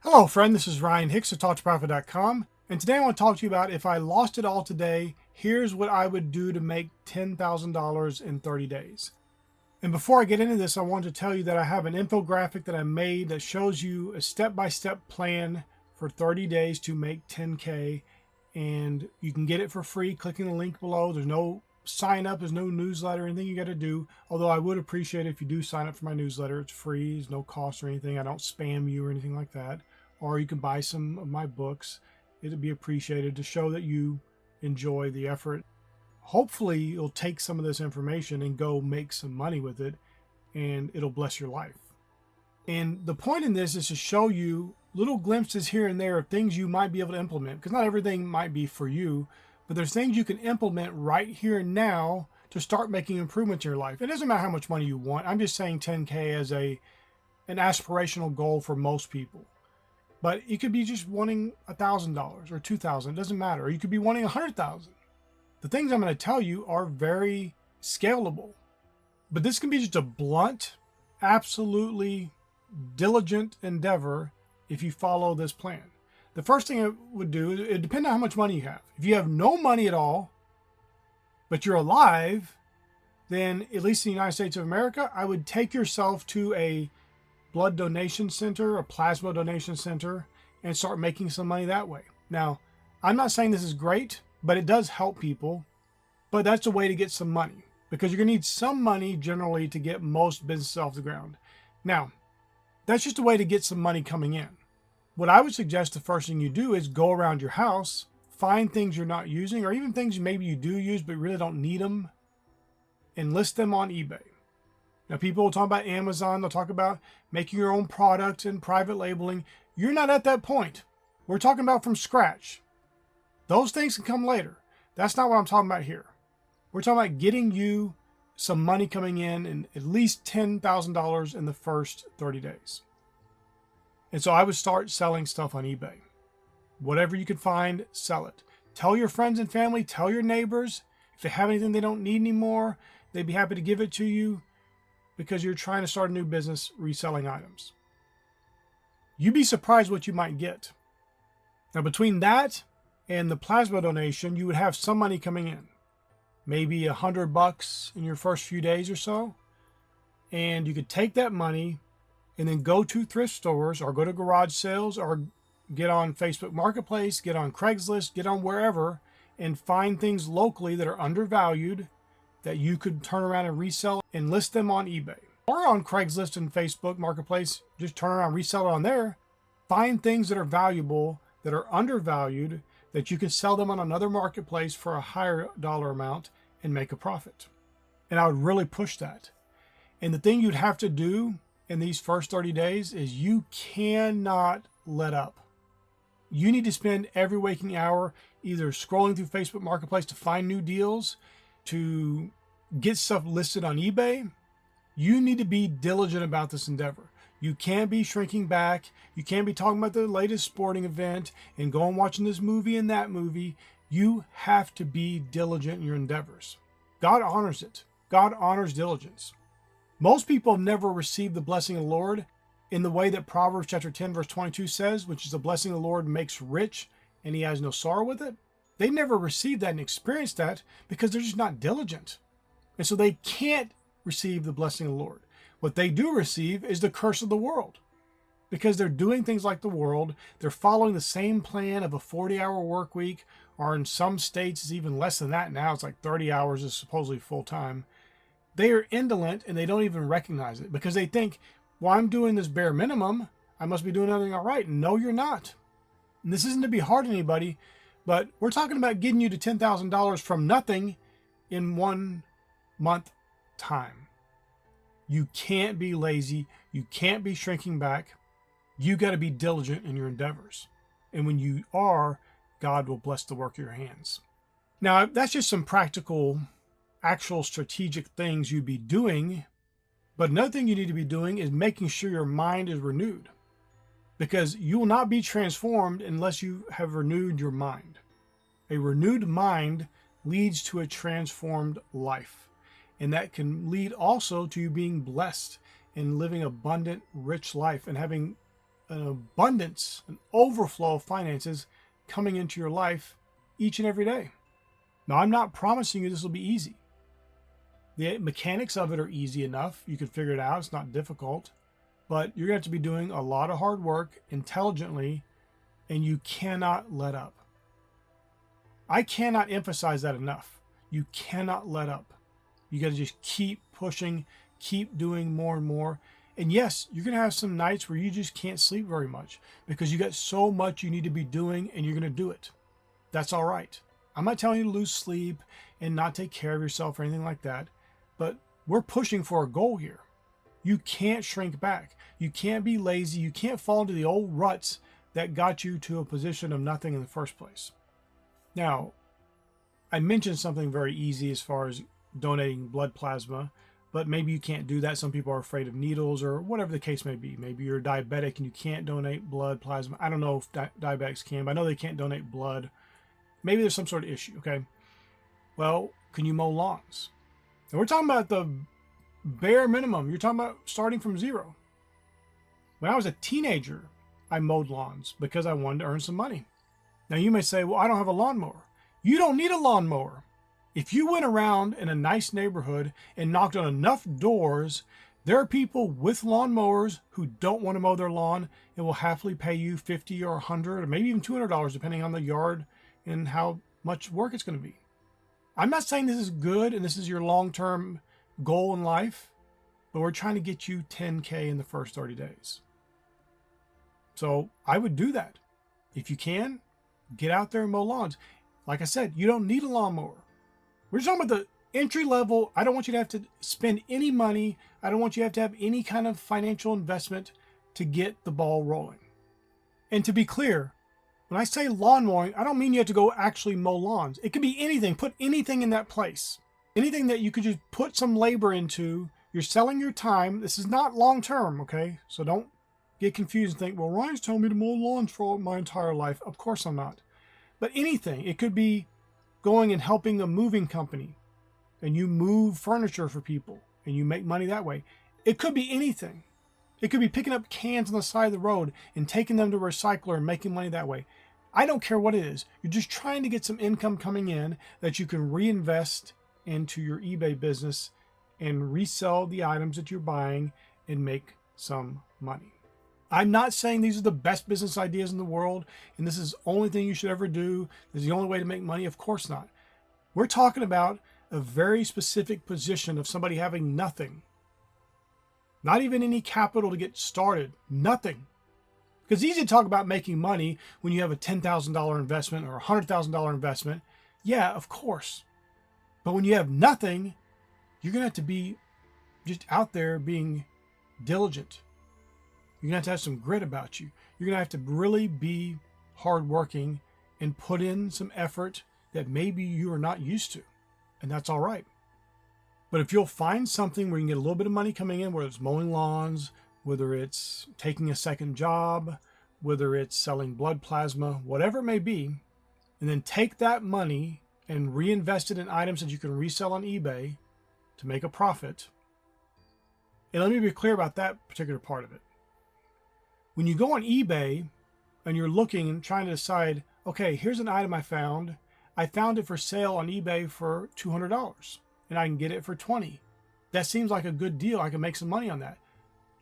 Hello friend, this is Ryan Hicks of TalkToProfit.com, and today I want to talk to you about if I lost it all today, here's what I would do to make $10,000 in 30 days. And before I get into this, I want to tell you that I have an infographic that I made that shows you a step-by-step plan for 30 days to make 10K, and you can get it for free clicking the link below. There's no sign up, there's no newsletter, anything you got to do, although I would appreciate it if you do sign up for my newsletter. It's free, there's no cost or anything. I don't spam you or anything like that. Or you can buy some of my books. It'd be appreciated to show that you enjoy the effort. Hopefully you'll take some of this information and go make some money with it, and it'll bless your life. And the point in this is to show you little glimpses here and there of things you might be able to implement, because not everything might be for you, but there's things you can implement right here and now to start making improvements in your life. It doesn't matter how much money you want. I'm just saying 10K as an aspirational goal for most people. But you could be just wanting $1,000 or $2,000. It doesn't matter. Or you could be wanting $100,000. The things I'm going to tell you are very scalable. But this can be just a blunt, absolutely diligent endeavor if you follow this plan. The first thing it would do, it depends on how much money you have. If you have no money at all, but you're alive, then at least in the United States of America, I would take yourself to a blood donation center, a plasma donation center, and start making some money that way. Now, I'm not saying this is great, but it does help people. But that's a way to get some money, because you're going to need some money generally to get most businesses off the ground. Now, that's just a way to get some money coming in. What I would suggest the first thing you do is go around your house, find things you're not using, or even things maybe you do use but really don't need them, and list them on eBay. Now, people will talk about Amazon. They'll talk about making your own products and private labeling. You're not at that point. We're talking about from scratch. Those things can come later. That's not what I'm talking about here. We're talking about getting you some money coming in and at least $10,000 in the first 30 days. And so I would start selling stuff on eBay. Whatever you can find, sell it. Tell your friends and family, tell your neighbors. If they have anything they don't need anymore, they'd be happy to give it to you, because you're trying to start a new business reselling items. You'd be surprised what you might get. Now, between that and the plasma donation, you would have some money coming in. Maybe $100 in your first few days or so. And you could take that money and then go to thrift stores or go to garage sales or get on Facebook Marketplace, get on Craigslist, get on wherever, and find things locally that are undervalued that you could turn around and resell and list them on eBay or on Craigslist and Facebook Marketplace. Just turn around, resell it on there. Find things that are valuable, that are undervalued, that you can sell them on another marketplace for a higher dollar amount and make a profit. And I would really push that. And the thing you'd have to do in these first 30 days is you cannot let up. You need to spend every waking hour either scrolling through Facebook Marketplace to find new deals, to get stuff listed on eBay. You need to be diligent about this endeavor. You can't be shrinking back. You can't be talking about the latest sporting event and going watching this movie and that movie. You have to be diligent in your endeavors. God honors it. God honors diligence. Most people have never received the blessing of the Lord in the way that Proverbs chapter 10 verse 22 says, which is the blessing of the Lord makes rich and he has no sorrow with it. They never received that and experienced that because they're just not diligent. And so they can't receive the blessing of the Lord. What they do receive is the curse of the world, because they're doing things like the world. They're following the same plan of a 40-hour work week, or in some states it's even less than that now. It's like 30 hours is supposedly full-time. They are indolent and they don't even recognize it because they think, well, I'm doing this bare minimum. I must be doing everything all right. No, you're not. And this isn't to be hard on anybody, but we're talking about getting you to $10,000 from nothing in 1 month time. You can't be lazy. You can't be shrinking back. You got to be diligent in your endeavors. And when you are, God will bless the work of your hands. Now, that's just some practical, actual strategic things you'd be doing. But another thing you need to be doing is making sure your mind is renewed, because you will not be transformed unless you have renewed your mind. A renewed mind leads to a transformed life. And that can lead also to you being blessed and living abundant, rich life and having an abundance, an overflow of finances coming into your life each and every day. Now, I'm not promising you this will be easy. The mechanics of it are easy enough. You can figure it out. It's not difficult. But you're going to have to be doing a lot of hard work intelligently, and you cannot let up. I cannot emphasize that enough. You cannot let up. You got to just keep pushing, keep doing more and more. And yes, you're going to have some nights where you just can't sleep very much because you got so much you need to be doing, and you're going to do it. That's all right. I'm not telling you to lose sleep and not take care of yourself or anything like that, but we're pushing for a goal here. You can't shrink back. You can't be lazy. You can't fall into the old ruts that got you to a position of nothing in the first place. Now, I mentioned something very easy as far as donating blood plasma, but maybe you can't do that. Some people are afraid of needles or whatever the case may be. Maybe you're diabetic and you can't donate blood plasma. I don't know if diabetics can, but I know they can't donate blood. Maybe there's some sort of issue, okay? Well, can you mow lawns? And we're talking about the bare minimum. You're talking about starting from zero. When I was a teenager, I mowed lawns because I wanted to earn some money. Now you may say, well, I don't have a lawnmower. You don't need a lawnmower. If you went around in a nice neighborhood and knocked on enough doors, there are people with lawnmowers who don't want to mow their lawn and will happily pay you $50 or $100 or maybe even $200 depending on the yard and how much work it's going to be. I'm not saying this is good and this is your long-term goal in life, but we're trying to get you 10K in the first 30 days. So I would do that. If you can, get out there and mow lawns. Like I said, you don't need a lawnmower. We're just talking about the entry level. I don't want you to have to spend any money. I don't want you to have any kind of financial investment to get the ball rolling. And to be clear, when I say lawn mowing, I don't mean you have to go actually mow lawns. It could be anything. Put anything in that place. Anything that you could just put some labor into. You're selling your time. This is not long term, okay? So don't get confused and think, well, Ryan's telling me to mow lawns for my entire life. Of course I'm not. But anything. It could be going and helping a moving company and you move furniture for people and you make money that way. It could be anything. It could be picking up cans on the side of the road and taking them to a recycler and making money that way. I don't care what it is. You're just trying to get some income coming in that you can reinvest into your eBay business and resell the items that you're buying and make some money. I'm not saying these are the best business ideas in the world and this is the only thing you should ever do. This is the only way to make money. Of course not. We're talking about a very specific position of somebody having nothing. Not even any capital to get started. Nothing. Because it's easy to talk about making money when you have a $10,000 investment or a $100,000 investment. Yeah, of course. But when you have nothing, you're going to have to be just out there being diligent. You're going to have some grit about you. You're going to have to really be hardworking and put in some effort that maybe you are not used to. And that's all right. But if you'll find something where you can get a little bit of money coming in, whether it's mowing lawns, whether it's taking a second job, whether it's selling blood plasma, whatever it may be, and then take that money and reinvest it in items that you can resell on eBay to make a profit. And let me be clear about that particular part of it. When you go on eBay and you're looking and trying to decide, okay, here's an item I found. I found it for sale on eBay for $200 and I can get it for $20. That seems like a good deal. I can make some money on that.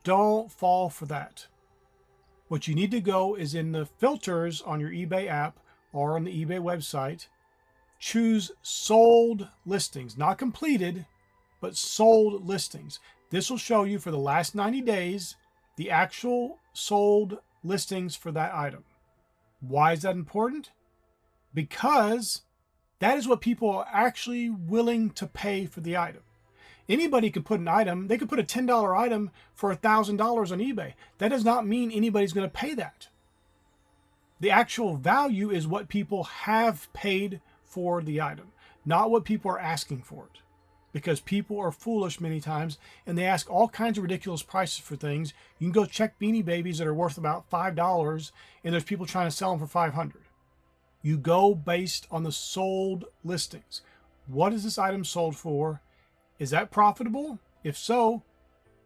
Don't fall for that. What you need to go is in the filters on your eBay app or on the eBay website, choose sold listings, not completed, but sold listings. This will show you for the last 90 days the actual sold listings for that item. Why is that important? Because that is what people are actually willing to pay for the item. Anybody can put an item, they could put a $10 item for $1,000 on eBay. That does not mean anybody's going to pay that. The actual value is what people have paid for the item, not what people are asking for it. Because people are foolish many times and they ask all kinds of ridiculous prices for things. You can go check Beanie Babies that are worth about $5 and there's people trying to sell them for $500. You go based on the sold listings. What is this item sold for? Is that profitable? If so,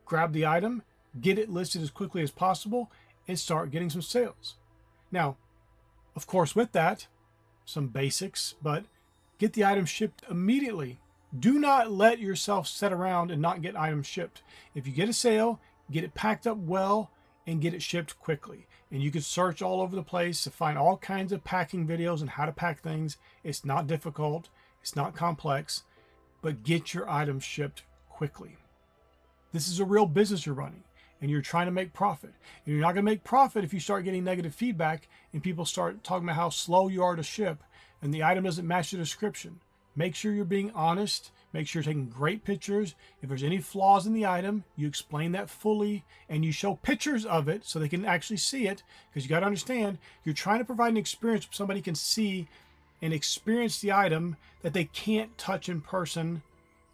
grab the item, get it listed as quickly as possible, and start getting some sales. Now, of course, with that, some basics, but get the item shipped immediately. Do not let yourself sit around and not get items shipped. If you get a sale, get it packed up well and get it shipped quickly. And you can search all over the place to find all kinds of packing videos and how to pack things. It's not difficult. It's not complex, but get your items shipped quickly. This is a real business you're running and you're trying to make profit. And you're not going to make profit if you start getting negative feedback and people start talking about how slow you are to ship and the item doesn't match the description. Make sure you're being honest. Make sure you're taking great pictures. If there's any flaws in the item, you explain that fully and you show pictures of it so they can actually see it, because you got to understand, you're trying to provide an experience where somebody can see and experience the item that they can't touch in person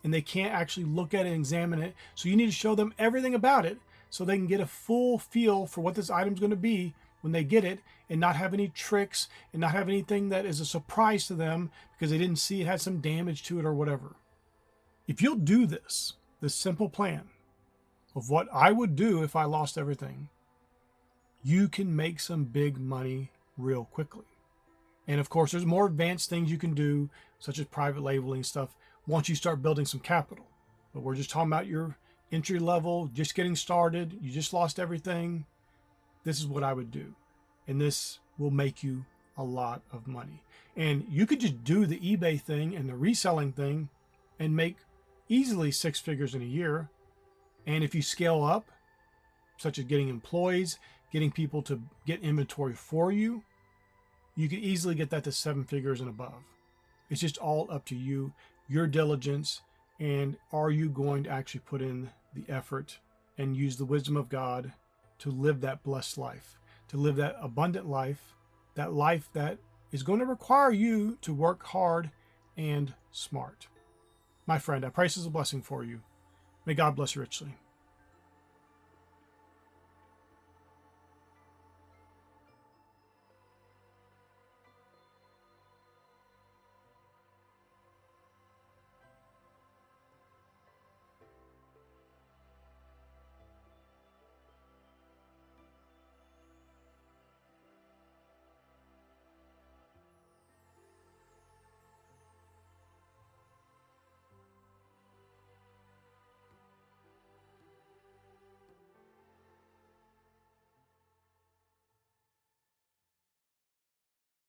and they can't actually look at it and examine it. So you need to show them everything about it so they can get a full feel for what this item's going to be when they get it, and not have any tricks and not have anything that is a surprise to them because they didn't see it had some damage to it or whatever. If you'll do this simple plan of what I would do if I lost everything, you can make some big money real quickly. And of course, there's more advanced things you can do, such as private labeling stuff, once you start building some capital. But we're just talking about your entry level, just getting started. You just lost everything. This is what I would do. And this will make you a lot of money. And you could just do the eBay thing and the reselling thing and make easily 6 figures in a year. And if you scale up, such as getting employees, getting people to get inventory for you, you can easily get that to 7 figures and above. It's just all up to you, your diligence, and are you going to actually put in the effort and use the wisdom of God to live that blessed life, to live that abundant life that is going to require you to work hard and smart. My friend, I pray this is a blessing for you. May God bless you richly.